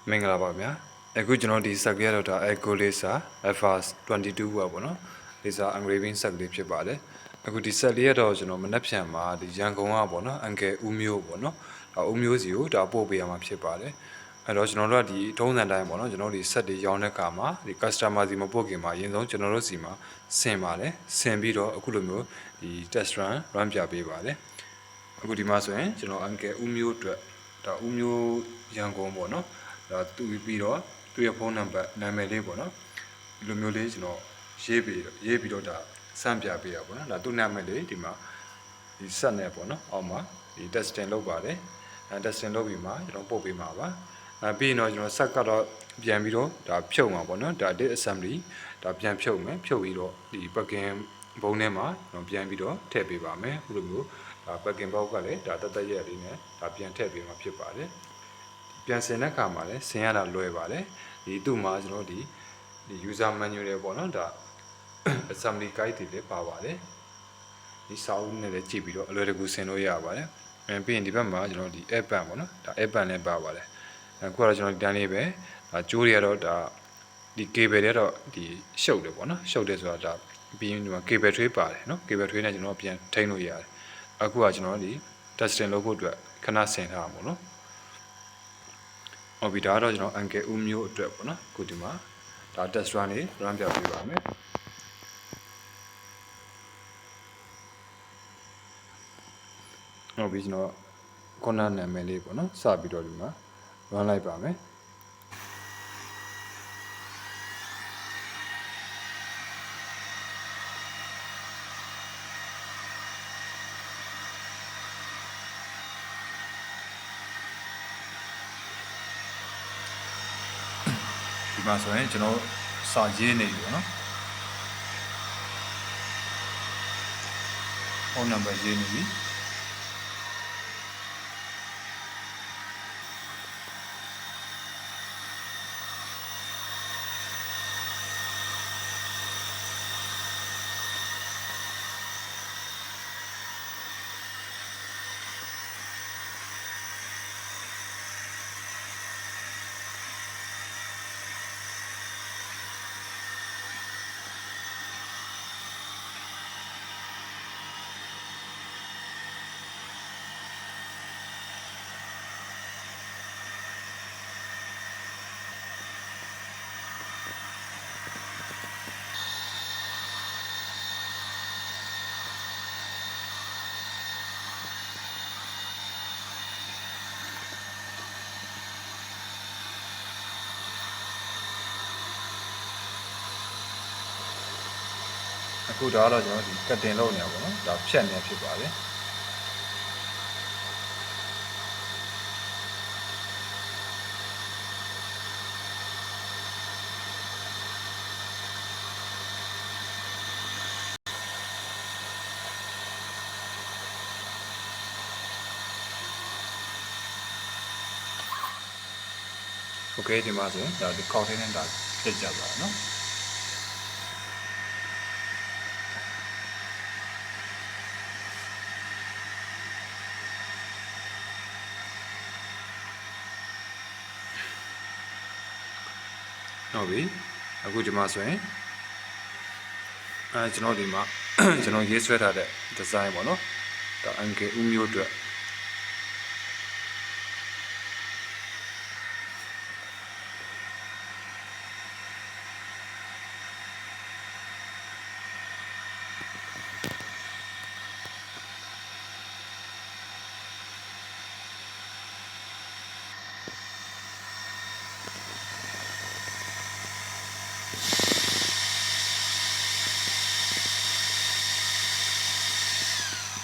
မင်္ဂလာပါဗျာအခုကျွန်တော်ဒီဆက်ရတော့ဒါ Echo Laser FS 22ပေါ့နော် Laser engraving set လေးဖြစ်ပါတယ်အခုဒီ set လေးရတော့ကျွန်တော်မနှက်ဖြန်မှာဒီရန်ကုန်ကပေါ့နော်အန်ကယ်ဦးမျိုးပေါ့နော်ဦးမျိုးစီကိုဒါပို့ပေးရမှာဖြစ်ပါတယ်အဲ့တော့ကျွန်တော်တို့ကဒီထုံးစံတိုင်းပေါ့နော်ကျွန်တော်ဒီ set တွေရောင်းတဲ့အခါမှာဒီ customer စီမပို့ခင်မှာအရင်ဆုံးကျွန်တော်တို့စီမှာဆင်ပါတယ်ဆင်ပြီးတော့အခုလိုမျိုးဒီ test run ပြပေးပါတယ်အခုဒီမှာဆိုရင်ကျွန်တော်အန်ကယ်ဦးမျိုးအတွက်ဒါဦးမျိုးရန်ကုန်ပေါ့နော်ဒါတူပြီးတော့သူ့ရဲ့ဖုန်းနံပါတ်နာမည်လေးပေါ့နော်ဒီလိုမျိုးလေးကျွန်တော်ရေးပြီးတော့ဒါစမ်းပြပေးရပါတော့နော်ဒါသူ့နာမည်လေးဒီမှာဒီဆက်နဲ့ပေါ့နော်အောက်မှာဒီ testing လုပ်ပါတယ်testing လုပ်ပြီးမှကျွန်တော်ပို့ပေးမှာပါပြီးရင်တော့ကျွန်တော်ဆက်ကတော့ပြန်ပြီးတော့ဒါဖြုတ်မှာပေါ့နော်ဒါ data assembly ဒါပြန်ဖြုတ်မယ်ဖြုတ်ပြီးတော့ဒီ plugin ဘုံထဲမှာကျွန်တော်ပြန်ပြီးတော့ထည့်ပေးပါမယ်အခုလိုမျိုးဒါ plugin box ကလည်းဒါတရက်လေးနဲ့ဒါပြန်ထည့်ပေးမှာဖြစ်ပါတယ်ပြန်ဆင်တဲ့အခါမှာလည်းဆင်ရတာလွယ်ပါတယ်ဒီသူ့မှာကျွန်တော်ဒီ user manual တွေပေါ့နော်ဒါ assembly guide တွေလည်းပါပါတယ်ဒီစာအုပ်နဲ့လည်းကြည့်ပြီးတော့အလွယ်တကူဆင်လို့ရပါတယ်ပြီးရင်ဒီဘက်မှာကျွန်တော်ဒီ app ပန်ပေါ့နော်ဒါ app ပန်လည်းပါပါတယ်အခုကတော့ကျွန်တော်ဒီတန်းလေးပဲဒါကြိုးတွေကတော့ဒါဒီ cable တွေကတော့ဒီရှုပ်တယ်ပေါ့နော်ရှုပ်တယ်ဆိုတာဒါပြီးရင်ဒီမှာ cable tray ပါတယ်နော် cable tray နဲ့ကျွန်တော်ပြန်ထိန်းလို့ရတယ်အခုကကျွန်တော်ဒီ testing လုပ်ဖို့အတွက်ခဏဆင်ထားမှာပေါ့နော်ဟုတ်ပြီဒါတော့ကျွန်တော်အန်ကယ်ဦးမျိုးအတွက်ပေါ့နော်အခုဒီမှာဒါ test run လေး run ပြပေးပါမယ်ဟုတ်ပြီကျွန်တော်ခုနနာမည်လေးပေါ့နော်စပြီးတော့ဒီမှာ run လိုက်ပါမယ်ဒီမှာဆိုရင်ကျွန်တော်စာရေးနေပြီပေါ့နော်ဖုန်းနံပါတ်ရေးနေပြီအခုဒါကတော့ကျွန်တော်ဒီကတ်တင်လုပ်နေရပါတော့ဒါဖြတ်နေဖြစ်ပါတယ်โอเคဒီမှာဆိုရင်ဒါဒီခေါက်ထင်းနဲ့ဒါပြတ်ကြပါတော့နော်ဟုတ်ပြီအခုဒီမှာဆိုရင်ကျွန်တော်ဒီမှာကျွန်တော်ရေးဆွဲထားတဲ့ design ပေါ့နော်ဒါအန်ကယ်ဦးမျိုးအတွက်